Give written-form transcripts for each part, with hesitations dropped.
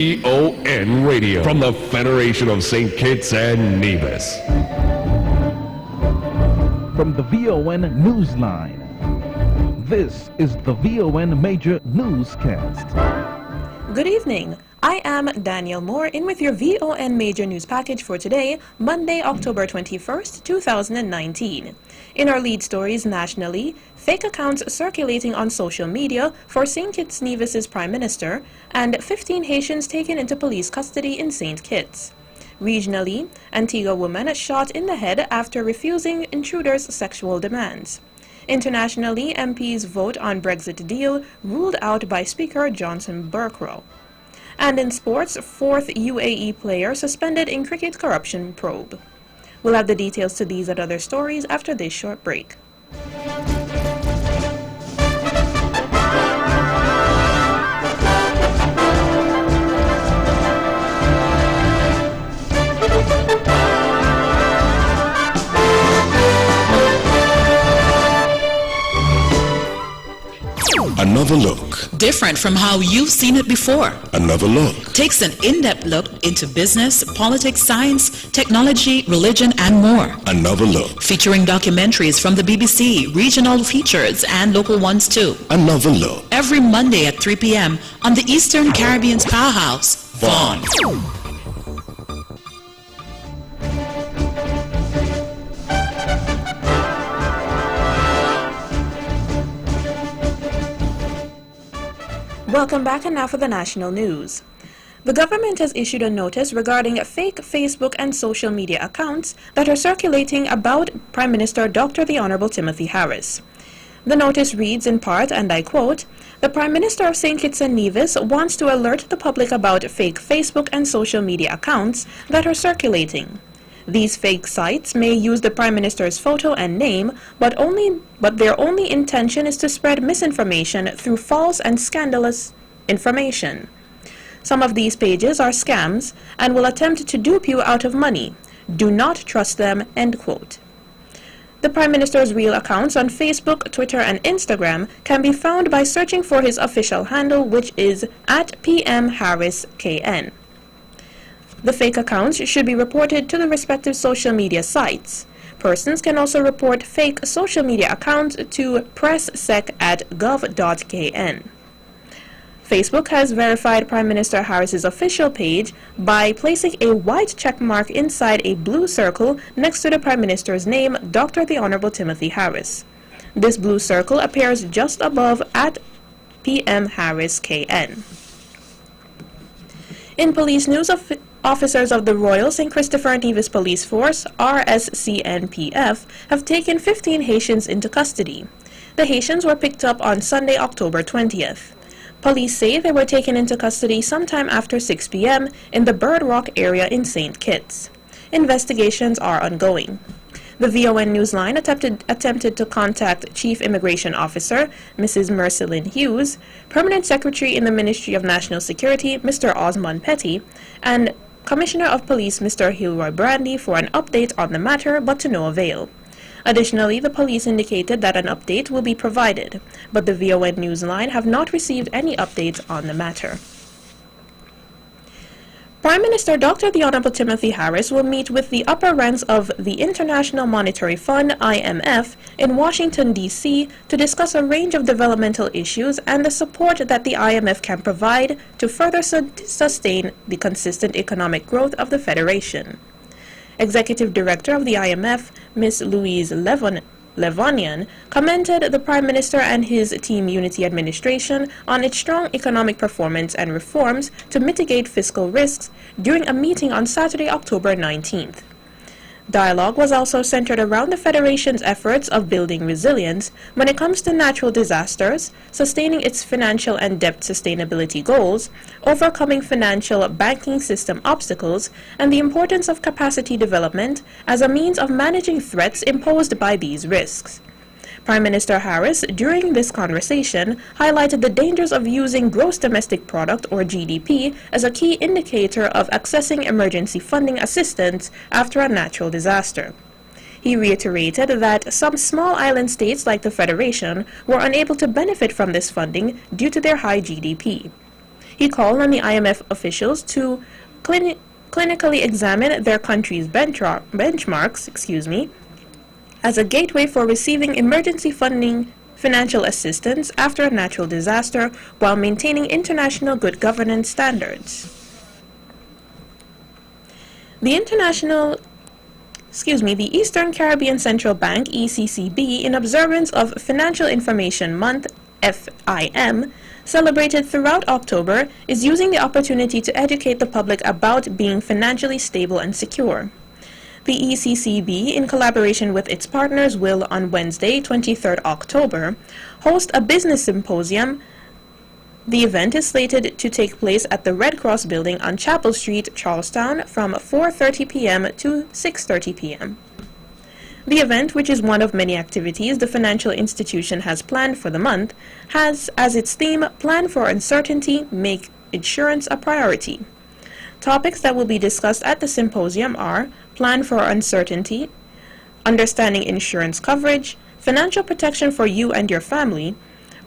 VON Radio from the Federation of St. Kitts and Nevis. From the VON Newsline, this is the VON Major Newscast. Good evening. I am Danielle Moore in with your VON Major News Package for today, Monday, October 21st, 2019. In our lead stories nationally, fake accounts circulating on social media for St. Kitts Nevis's Prime Minister, and 15 Haitians taken into police custody in St. Kitts. Regionally, Antigua woman shot in the head after refusing intruders' sexual demands. Internationally, MPs vote on Brexit deal ruled out by Speaker Johnson Berkrow. And in sports, fourth UAE player suspended in cricket corruption probe. We'll have the details to these and other stories after this short break. Another look. Different from how you've seen it before. Another look. Takes an in-depth look into business, politics, science, technology, religion, and more. Another look. Featuring documentaries from the BBC, regional features, and local ones too. Another look. Every Monday at 3 p.m. on the Eastern Caribbean's powerhouse, VON. Welcome back, and now for the national news. The government has issued a notice regarding fake Facebook and social media accounts that are circulating about Prime Minister Dr. the Honorable Timothy Harris. The notice reads in part, and I quote, "The Prime Minister of St. Kitts and Nevis wants to alert the public about fake Facebook and social media accounts that are circulating. These fake sites may use the Prime Minister's photo and name, but their only intention is to spread misinformation through false and scandalous information. Some of these pages are scams and will attempt to dupe you out of money. Do not trust them," end quote. The Prime Minister's real accounts on Facebook, Twitter, and Instagram can be found by searching for his official handle, which is @PMHarrisKN. The fake accounts should be reported to the respective social media sites. Persons can also report fake social media accounts to presssec@gov.kn. Facebook has verified Prime Minister Harris's official page by placing a white check mark inside a blue circle next to the Prime Minister's name, Dr. the Honorable Timothy Harris. This blue circle appears just above @PMHarrisKN. In police news, officers of the Royal St. Christopher and Nevis Police Force, RSCNPF, have taken 15 Haitians into custody. The Haitians were picked up on Sunday, October 20th. Police say they were taken into custody sometime after 6 p.m. in the Bird Rock area in St. Kitts. Investigations are ongoing. The VON Newsline attempted to contact Chief Immigration Officer, Mrs. Mercelyn Hughes, Permanent Secretary in the Ministry of National Security, Mr. Osmond Petty, and Commissioner of Police, Mr. Hilroy Brandy, for an update on the matter, but to no avail. Additionally, the police indicated that an update will be provided, but the VON Newsline have not received any updates on the matter. Prime Minister Dr. the Honorable Timothy Harris will meet with the upper ranks of the International Monetary Fund, IMF, in Washington, D.C. to discuss a range of developmental issues and the support that the IMF can provide to further sustain the consistent economic growth of the Federation. Executive Director of the IMF, Ms. Louise Levonian, commended the Prime Minister and his Team Unity administration on its strong economic performance and reforms to mitigate fiscal risks during a meeting on Saturday, October 19th. Dialogue was also centered around the Federation's efforts of building resilience when it comes to natural disasters, sustaining its financial and debt sustainability goals, overcoming financial banking system obstacles, and the importance of capacity development as a means of managing threats imposed by these risks. Prime Minister Harris, during this conversation, highlighted the dangers of using gross domestic product, or GDP, as a key indicator of accessing emergency funding assistance after a natural disaster. He reiterated that some small island states like the Federation were unable to benefit from this funding due to their high GDP. He called on the IMF officials to clinically examine their country's benchmarks, as a gateway for receiving emergency funding financial assistance after a natural disaster while maintaining international good governance standards. The Eastern Caribbean Central Bank, ECCB, in observance of Financial Information Month, FIM, celebrated throughout October, is using the opportunity to educate the public about being financially stable and secure. The ECCB, in collaboration with its partners, will, on Wednesday, 23rd October, host a business symposium. The event is slated to take place at the Red Cross Building on Chapel Street, Charlestown, from 4:30 p.m. to 6:30 p.m. The event, which is one of many activities the financial institution has planned for the month, has as its theme, Plan for Uncertainty, Make Insurance a Priority. Topics that will be discussed at the symposium are Plan for Uncertainty, Understanding Insurance Coverage, Financial Protection for You and Your Family,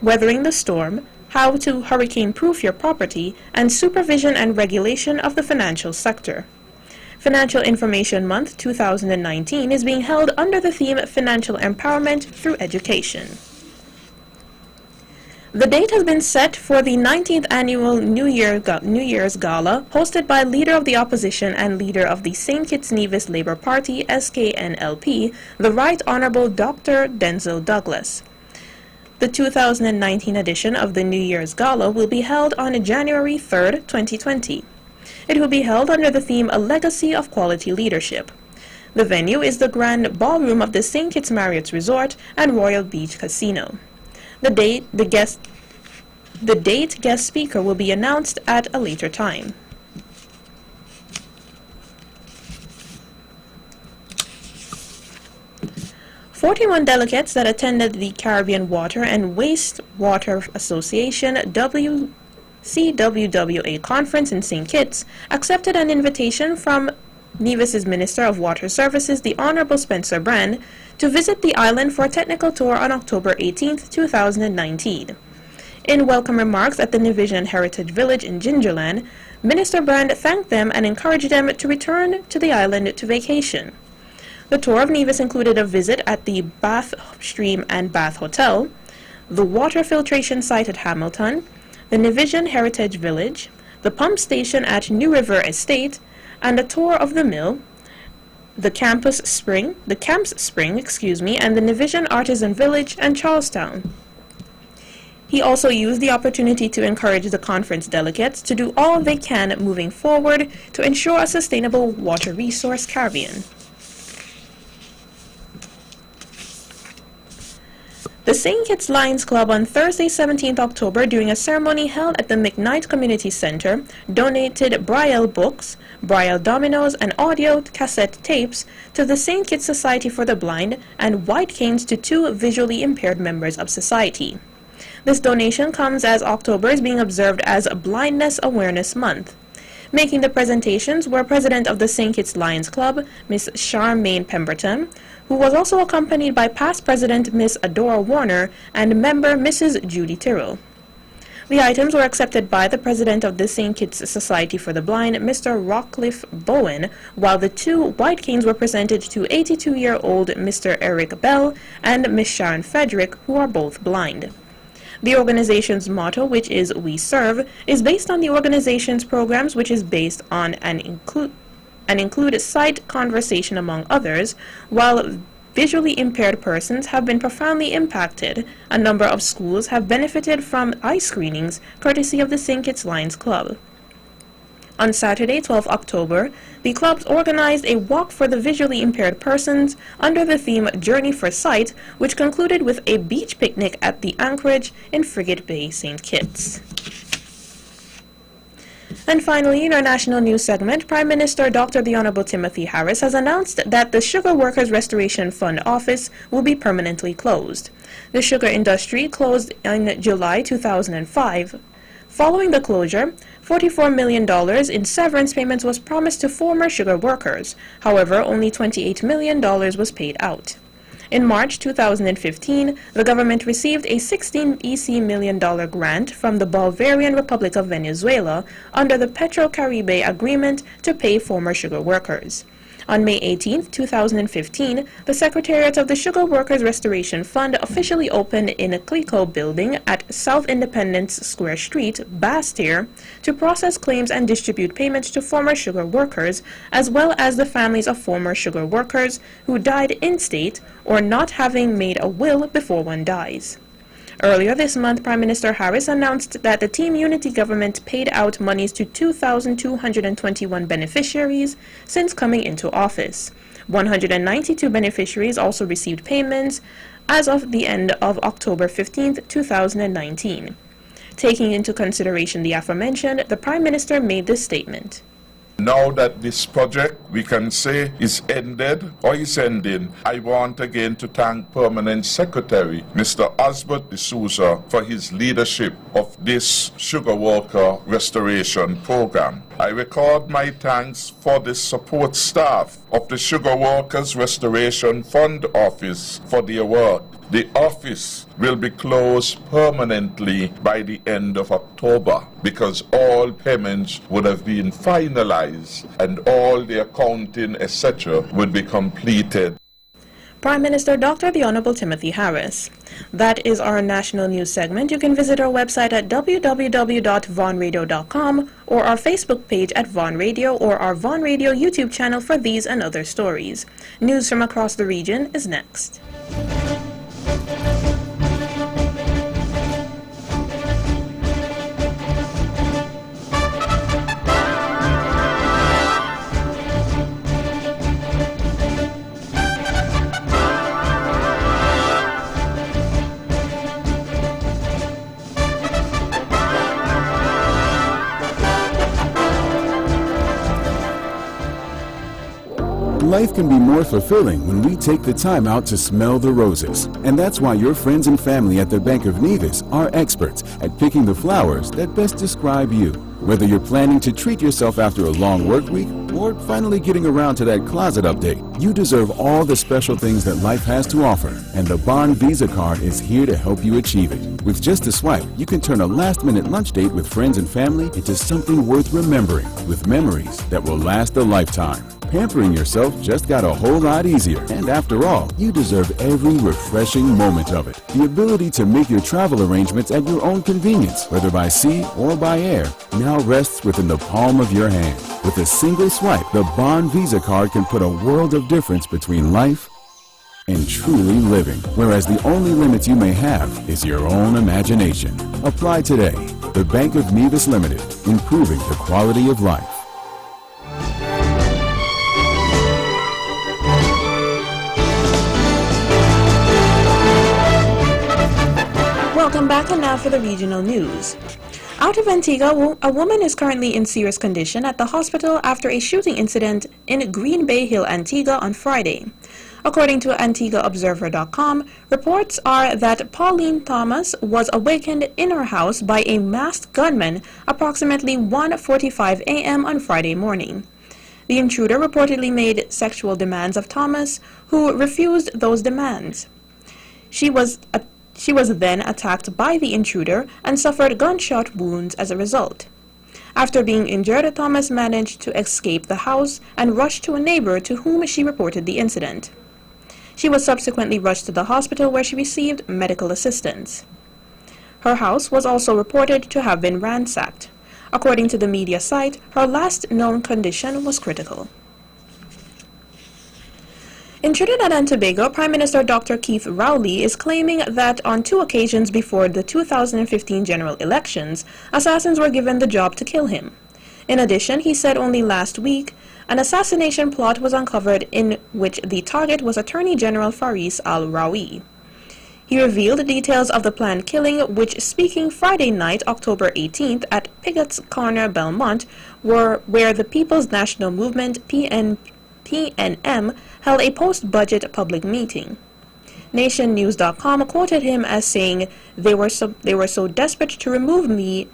Weathering the Storm, How to Hurricane-Proof Your Property, and Supervision and Regulation of the Financial Sector. Financial Information Month 2019 is being held under the theme Financial Empowerment Through Education. The date has been set for the 19th Annual New Year's Gala, hosted by Leader of the Opposition and Leader of the St. Kitts Nevis Labour Party, SKNLP, the Right Honourable Dr. Denzil Douglas. The 2019 edition of the New Year's Gala will be held on January 3rd, 2020. It will be held under the theme A Legacy of Quality Leadership. The venue is the Grand Ballroom of the St. Kitts Marriott's Resort and Royal Beach Casino. The date, guest speaker will be announced at a later time. "41 delegates that attended the Caribbean Water and Wastewater Association CWWA conference in St. Kitts accepted an invitation from Nevis's Minister of Water Services, the Honorable Spencer Brand, to visit the island for a technical tour on October 18, 2019. In welcome remarks at the Nevision Heritage Village in Gingerland, Minister Brand thanked them and encouraged them to return to the island to vacation. The tour of Nevis included a visit at the Bath Stream and Bath Hotel, the water filtration site at Hamilton, the Nevision Heritage Village, the pump station at New River Estate, and a tour of the mill, the Camps Spring, and the Nevision Artisan Village and Charlestown. He also used the opportunity to encourage the conference delegates to do all they can moving forward to ensure a sustainable water resource Caribbean. The St. Kitts Lions Club on Thursday, 17th October, during a ceremony held at the McKnight Community Center, donated Braille books, Braille dominoes, and audio cassette tapes to the St. Kitts Society for the Blind and white canes to 2 visually impaired members of society. This donation comes as October is being observed as Blindness Awareness Month. Making the presentations were President of the St. Kitts Lions Club, Miss Charmaine Pemberton, who was also accompanied by past President Miss Adora Warner and member Mrs. Judy Tyrrell. The items were accepted by the President of the St. Kitts Society for the Blind, Mr. Rockcliffe Bowen, while the 2 white canes were presented to 82-year-old Mr. Eric Bell and Miss Sharon Frederick, who are both blind. The organization's motto, which is We Serve, is based on the organization's programs, which is based on and include sight conversation among others. While visually impaired persons have been profoundly impacted, a number of schools have benefited from eye screenings courtesy of the St. Kitts Lions Club. On Saturday, 12 October, the clubs organized a walk for the visually impaired persons under the theme Journey for Sight, which concluded with a beach picnic at the Anchorage in Frigate Bay, St. Kitts. And finally, in our national news segment, Prime Minister Dr. The Honorable Timothy Harris has announced that the Sugar Workers Restoration Fund office will be permanently closed. The sugar industry closed in July 2005. Following the closure, $44 million in severance payments was promised to former sugar workers. However, only $28 million was paid out. In March 2015, the government received a $16 million grant from the Bolivarian Republic of Venezuela under the Petrocaribe Agreement to pay former sugar workers. On May 18, 2015, the Secretariat of the Sugar Workers Restoration Fund officially opened in a Clico building at South Independence Square Street, Bastyr, to process claims and distribute payments to former sugar workers, as well as the families of former sugar workers who died in state or not having made a will before one dies. Earlier this month, Prime Minister Harris announced that the Team Unity government paid out monies to 2,221 beneficiaries since coming into office. 192 beneficiaries also received payments as of the end of October 15, 2019. Taking into consideration the aforementioned, the Prime Minister made this statement. Now that this project, we can say, is ended or is ending, I want again to thank Permanent Secretary Mr. Osbert D'Souza for his leadership of this Sugar Worker Restoration Program. I record my thanks for the support staff of the Sugar Workers Restoration Fund Office for their work. The office will be closed permanently by the end of October because all payments would have been finalized and all the accounting, etc., would be completed. Prime Minister Dr. The Honorable Timothy Harris. That is our national news segment. You can visit our website at www.vonradio.com or our Facebook page at Von Radio or our Von Radio YouTube channel for these and other stories. News from across the region is next. Life can be more fulfilling when we take the time out to smell the roses. And that's why your friends and family at the Bank of Nevis are experts at picking the flowers that best describe you. Whether you're planning to treat yourself after a long work week or finally getting around to that closet update, you deserve all the special things that life has to offer. And the Bond Visa card is here to help you achieve it. With just a swipe, you can turn a last-minute lunch date with friends and family into something worth remembering, with memories that will last a lifetime. Pampering yourself just got a whole lot easier. And after all, you deserve every refreshing moment of it. The ability to make your travel arrangements at your own convenience, whether by sea or by air, now rests within the palm of your hand. With a single swipe, the Bond Visa card can put a world of difference between life and truly living. Whereas the only limit you may have is your own imagination. Apply today. The Bank of Nevis Limited, improving the quality of life. Welcome back, and now for the regional news. Out of Antigua, a woman is currently in serious condition at the hospital after a shooting incident in Green Bay Hill, Antigua on Friday. According to AntiguaObserver.com, reports are that Pauline Thomas was awakened in her house by a masked gunman approximately 1:45 a.m. on Friday morning. The intruder reportedly made sexual demands of Thomas, who refused those demands. She was then attacked by the intruder and suffered gunshot wounds as a result. After being injured, Thomas managed to escape the house and rushed to a neighbor to whom she reported the incident. She was subsequently rushed to the hospital where she received medical assistance. Her house was also reported to have been ransacked. According to the media site, her last known condition was critical. In Trinidad and Tobago, Prime Minister Dr. Keith Rowley is claiming that on 2 occasions before the 2015 general elections, assassins were given the job to kill him. In addition, he said only last week, an assassination plot was uncovered in which the target was Attorney General Faris Al-Rawi. He revealed details of the planned killing, which, speaking Friday night, October 18th, at Pigot's Corner, Belmont, where the People's National Movement, PNM, held a post-budget public meeting. NationNews.com quoted him as saying, they were so desperate to remove me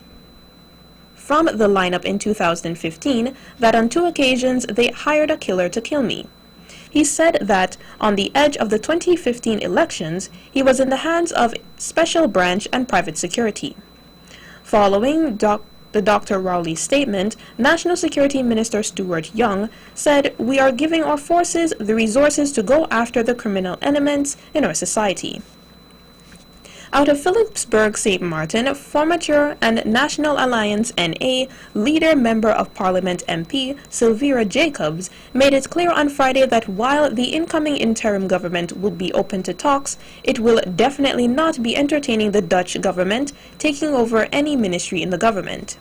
from the lineup in 2015 that on 2 occasions they hired a killer to kill me. he said that on the edge of the 2015 elections, he was in the hands of special branch and private security. Following the Dr. Rowley's statement, National Security Minister Stuart Young said, "We are giving our forces the resources to go after the criminal elements in our society." Out of Phillipsburg, St. Martin, former and National Alliance NA Leader Member of Parliament MP Sylvira Jacobs made it clear on Friday that while the incoming interim government will be open to talks, it will definitely not be entertaining the Dutch government taking over any ministry in the government.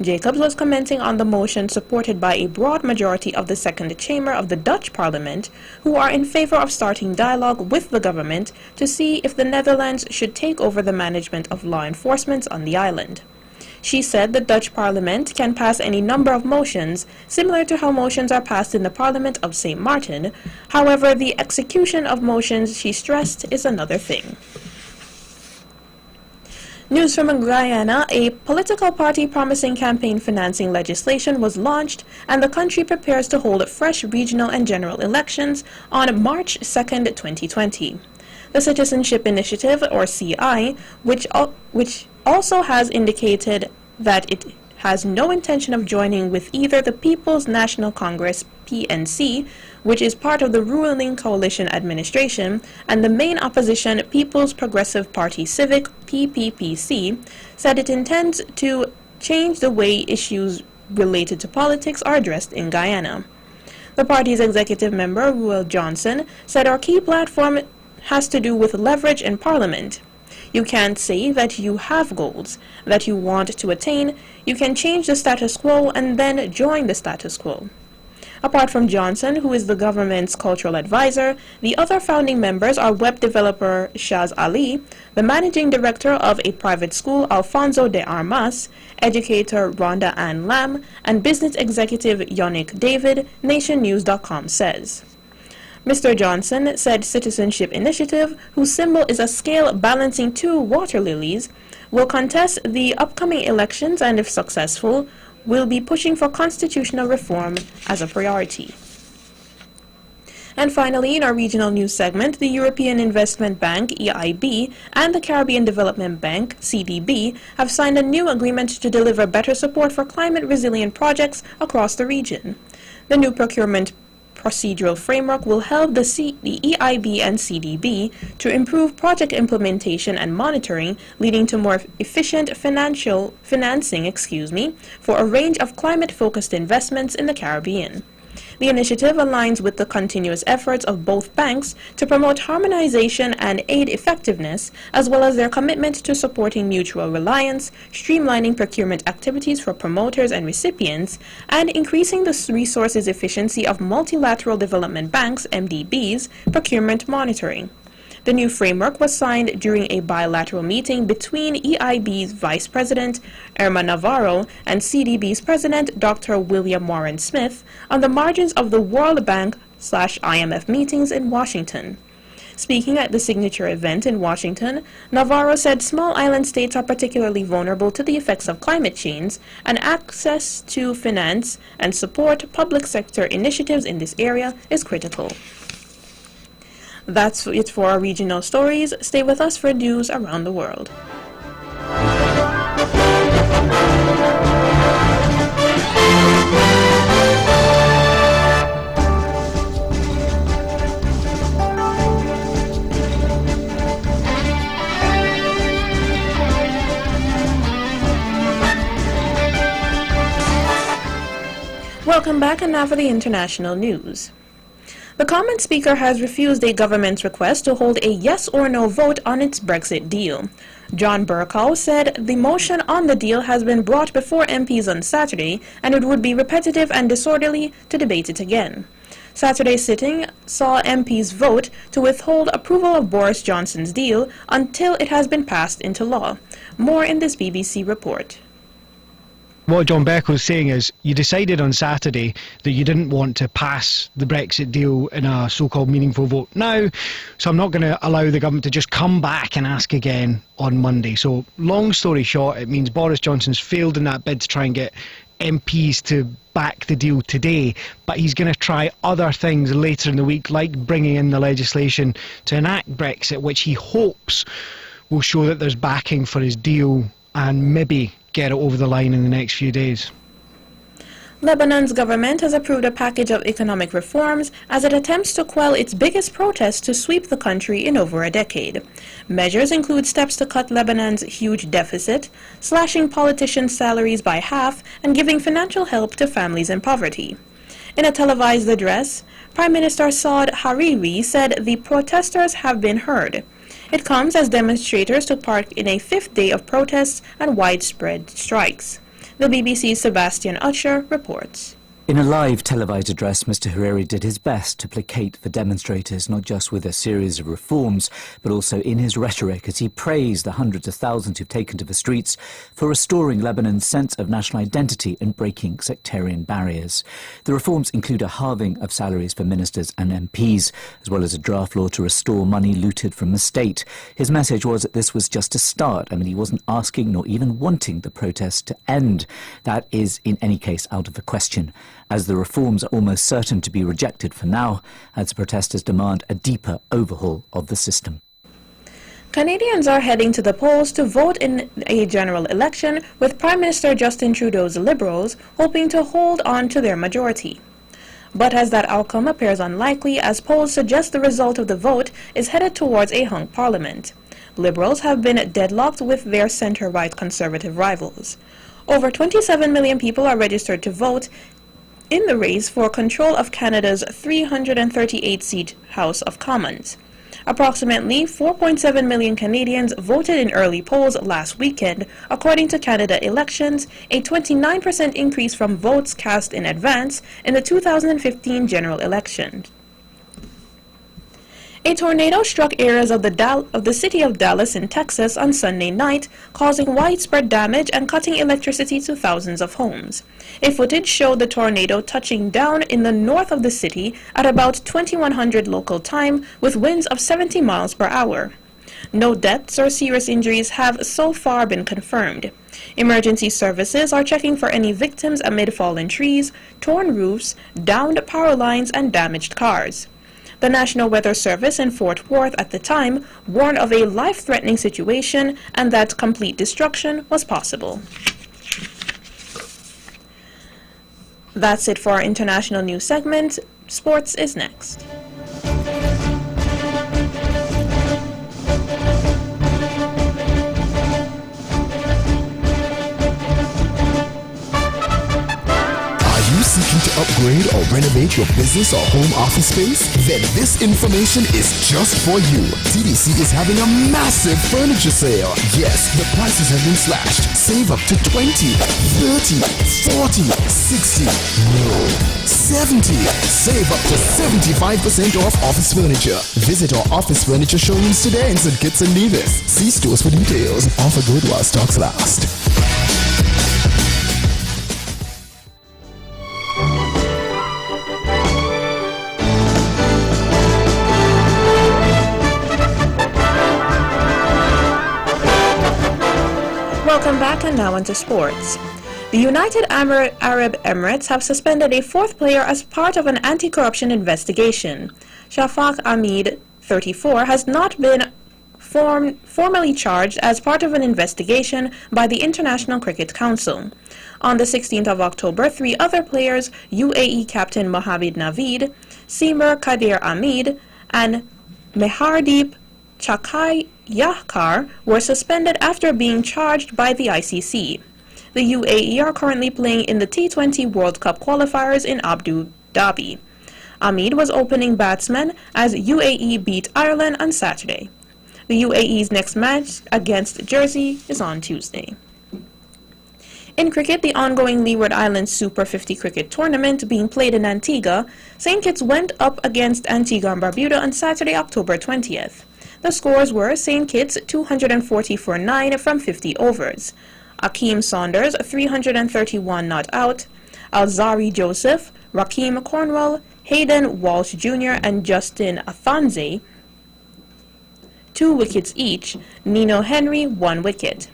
Jacobs was commenting on the motion supported by a broad majority of the second chamber of the Dutch parliament, who are in favor of starting dialogue with the government to see if the Netherlands should take over the management of law enforcement on the island. She said the Dutch parliament can pass any number of motions, similar to how motions are passed in the Parliament of St. Martin. However, the execution of motions, she stressed, is another thing. News from Guyana: a political party promising campaign financing legislation was launched, and the country prepares to hold fresh regional and general elections on March 2nd, 2020. The Citizenship Initiative, or CI, which also has indicated that it has no intention of joining with either the People's National Congress, PNC, which is part of the ruling coalition administration, and the main opposition People's Progressive Party Civic, PPPC, said it intends to change the way issues related to politics are addressed in Guyana. The party's executive member, Ruel Johnson, said our key platform has to do with leverage in Parliament. You can't say that you have goals that you want to attain. You can change the status quo and then join the status quo. Apart from Johnson, who is the government's cultural advisor, the other founding members are web developer Shaz Ali, the managing director of a private school Alfonso de Armas, educator Rhonda Ann Lam, and business executive Yannick David, nationnews.com says. Mr. Johnson said Citizenship Initiative, whose symbol is a scale balancing two water lilies, will contest the upcoming elections and, if successful, will be pushing for constitutional reform as a priority. And finally, in our regional news segment, the European Investment Bank, EIB, and the Caribbean Development Bank, CDB, have signed a new agreement to deliver better support for climate-resilient projects across the region. The new procurement procedural framework will help the EIB and CDB to improve project implementation and monitoring, leading to more efficient financing for a range of climate-focused investments in the Caribbean. The initiative aligns with the continuous efforts of both banks to promote harmonization and aid effectiveness, as well as their commitment to supporting mutual reliance, streamlining procurement activities for promoters and recipients, and increasing the resources efficiency of multilateral development banks, MDBs, procurement monitoring. The new framework was signed during a bilateral meeting between EIB's Vice President, Irma Navarro, and CDB's President, Dr. William Warren Smith, on the margins of the World Bank/IMF meetings in Washington. Speaking at the signature event in Washington, Navarro said small island states are particularly vulnerable to the effects of climate change, and access to finance and support public sector initiatives in this area is critical. That's it for our regional stories. Stay with us for news around the world. Welcome back, and now for the international news. The Commons Speaker has refused a government's request to hold a yes or no vote on its Brexit deal. John Bercow said the motion on the deal has been brought before MPs on Saturday, and it would be repetitive and disorderly to debate it again. Saturday's sitting saw MPs vote to withhold approval of Boris Johnson's deal until it has been passed into law. More in this BBC report. What John Bercow is saying is you decided on Saturday that you didn't want to pass the Brexit deal in a so-called meaningful vote now, so I'm not going to allow the government to just come back and ask again on Monday. So long story short, it means Boris Johnson's failed in that bid to try and get MPs to back the deal today, but he's going to try other things later in the week, like bringing in the legislation to enact Brexit, which he hopes will show that there's backing for his deal and maybe get it over the line in the next few days. Lebanon's government has approved a package of economic reforms as it attempts to quell its biggest protests to sweep the country in over a decade. Measures include steps to cut Lebanon's huge deficit, slashing politicians' salaries by half, and giving financial help to families in poverty. In a televised address, Prime Minister Saad Hariri said the protesters have been heard. It comes as demonstrators took part in a fifth day of protests and widespread strikes. The BBC's Sebastian Usher reports. In a live televised address, Mr. Hariri did his best to placate the demonstrators, not just with a series of reforms, but also in his rhetoric as he praised the hundreds of thousands who've taken to the streets for restoring Lebanon's sense of national identity and breaking sectarian barriers. The reforms include a halving of salaries for ministers and MPs, as well as a draft law to restore money looted from the state. His message was that this was just a start. I mean, he wasn't asking nor even wanting the protests to end. That is, in any case, out of the question, as the reforms are almost certain to be rejected for now, as protesters demand a deeper overhaul of the system. Canadians are heading to the polls to vote in a general election, with Prime Minister Justin Trudeau's Liberals hoping to hold on to their majority. But as that outcome appears unlikely, as polls suggest the result of the vote is headed towards a hung parliament. Liberals have been deadlocked with their centre-right Conservative rivals. Over 27 million people are registered to vote in the race for control of Canada's 338-seat House of Commons. Approximately 4.7 million Canadians voted in early polls last weekend, according to Canada Elections, a 29% increase from votes cast in advance in the 2015 general election. A tornado struck areas of the city of Dallas in Texas on Sunday night, causing widespread damage and cutting electricity to thousands of homes. A footage showed the tornado touching down in the north of the city at about 2100 local time, with winds of 70 miles per hour. No deaths or serious injuries have so far been confirmed. Emergency services are checking for any victims amid fallen trees, torn roofs, downed power lines, and damaged cars. The National Weather Service in Fort Worth at the time warned of a life-threatening situation and that complete destruction was possible. That's it for our international news segment. Sports is next. Seeking to upgrade or renovate your business or home office space? Then this information is just for you. TDC is having a massive furniture sale. Yes, the prices have been slashed. Save up to 20, 30, 40, 60, no, 70. Save up to 75% off office furniture. Visit our office furniture showrooms today in St. Kitts and Nevis. See stores for details. Offer good while stocks last. Welcome back, and now into sports. The United Arab Emirates have suspended a fourth player as part of an anti-corruption investigation. Shafak Ahmed, 34, has not been formally charged as part of an investigation by the International Cricket Council. On the 16th of October, three other players, UAE captain Mohamed Naveed, Seamer Kadir Ahmed, and Mehardeep Chakai Yahkar were suspended after being charged by the ICC. The UAE are currently playing in the T20 World Cup qualifiers in Abu Dhabi. Ahmed was opening batsman as UAE beat Ireland on Saturday. The UAE's next match against Jersey is on Tuesday. In cricket, the ongoing Leeward Islands Super 50 cricket tournament being played in Antigua, St. Kitts went up against Antigua and Barbuda on Saturday, October 20th. The scores were St. Kitts 240 for 9 from 50 overs, Akeem Saunders 331 not out, Alzari Joseph, Rakeem Cornwell, Hayden Walsh Jr. and Justin Athonze 2 wickets each, Nino Henry 1 wicket.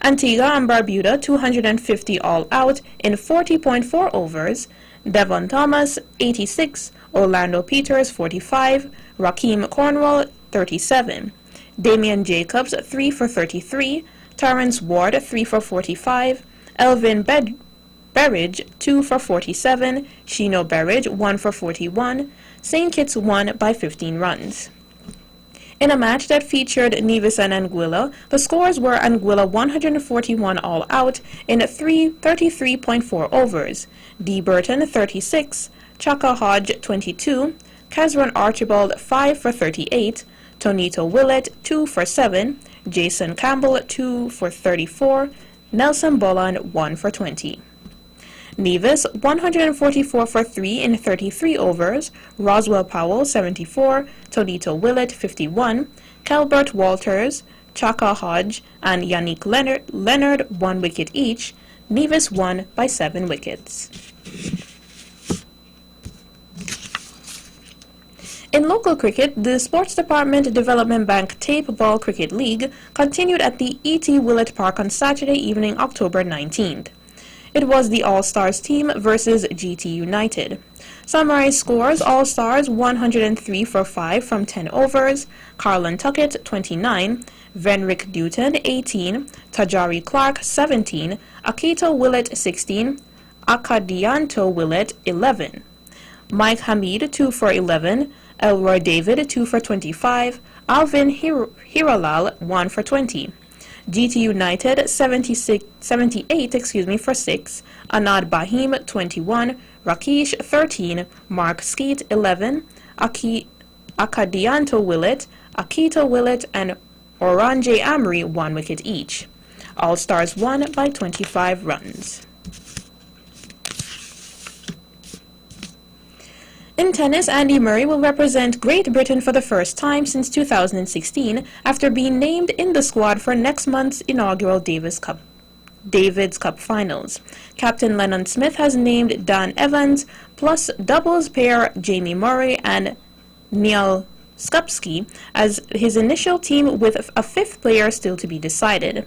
Antigua and Barbuda 250 all out in 40.4 overs, Devon Thomas 86, Orlando Peters 45, Rakeem Cornwall 37, Damian Jacobs 3 for 33, Terrence Ward 3 for 45, Elvin Berridge 2 for 47, Shino Berridge 1 for 41, St. Kitts won by 15 runs. In a match that featured Nevis and Anguilla, the scores were Anguilla 141 all out in 33.4 overs, D. Burton 36, Chaka Hodge 22, Kazran Archibald 5 for 38, Tonito Willett 2 for 7, Jason Campbell 2 for 34, Nelson Bolland 1 for 20. Nevis 144 for 3 in 33 overs, Roswell Powell 74, Tonito Willett 51, Calbert Walters, Chaka Hodge, and Yannick Leonard 1 wicket each. Nevis won by 7 wickets. In local cricket, the Sports Department Development Bank Tape Ball Cricket League continued at the E.T. Willett Park on Saturday evening, October 19th. It was the All-Stars team versus GT United. Summary scores: All-Stars 103 for 5 from 10 overs, Carlin Tuckett 29, Venrick Dutton 18, Tajari Clark 17, Akito Willett 16, Akadianto Willett 11, Mike Hamid 2 for 11, Elroy David 2 for 25, Alvin Hiralal 1 for 20. GT United 78 for 6, Anad Bahim 21, Rakesh 13, Mark Skeet 11, Akadianto Willett, Akito Willett, and Oranje Amri 1 wicket each. All-Stars won by 25 runs. In tennis, Andy Murray will represent Great Britain for the first time since 2016 after being named in the squad for next month's inaugural Davis Cup finals. Captain Lennon Smith has named Dan Evans plus doubles pair Jamie Murray and Neil Skupski as his initial team, with a 5th player still to be decided.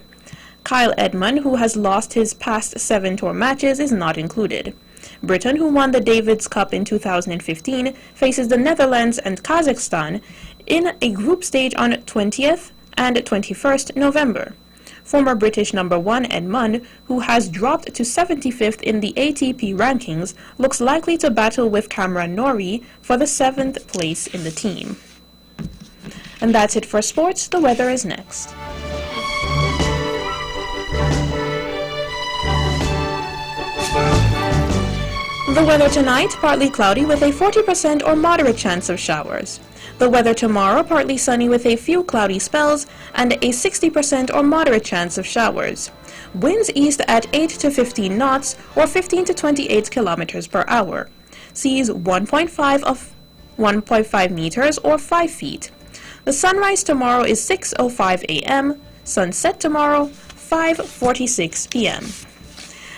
Kyle Edmund, who has lost his past 7 tour matches, is not included. Britain, who won the Davis Cup in 2015, faces the Netherlands and Kazakhstan in a group stage on 20th and 21st November. Former British number 1 Edmund, who has dropped to 75th in the ATP rankings, looks likely to battle with Cameron Norrie for the 7th place in the team. And that's it for sports. The weather is next. The weather tonight, partly cloudy with a 40% or moderate chance of showers. The weather tomorrow, partly sunny with a few cloudy spells and a 60% or moderate chance of showers. Winds east at 8 to 15 knots or 15 to 28 kilometers per hour. Seas 1.5 meters or 5 feet. The sunrise tomorrow is 6:05 a.m. Sunset tomorrow, 5:46 p.m.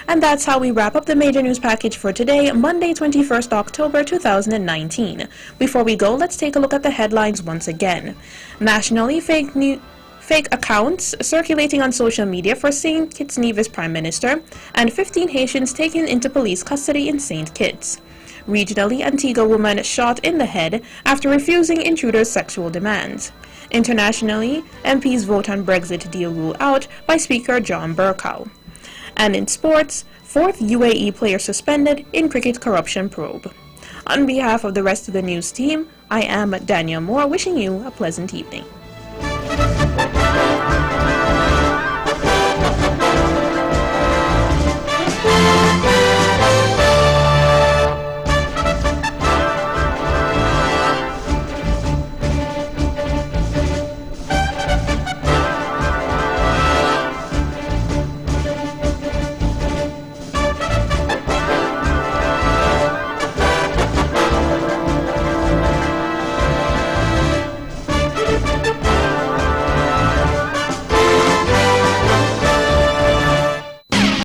And that's how we wrap up the major news package for today, Monday, 21st October 2019. Before we go, let's take a look at the headlines once again. Nationally, fake accounts circulating on social media for St. Kitts Nevis Prime Minister, and 15 Haitians taken into police custody in St. Kitts. Regionally, Antigua woman shot in the head after refusing intruders' sexual demands. Internationally, MPs vote on Brexit deal rule out by Speaker John Bercow. And in sports, 4th UAE player suspended in cricket corruption probe. On behalf of the rest of the news team, I am Daniel Moore, wishing you a pleasant evening.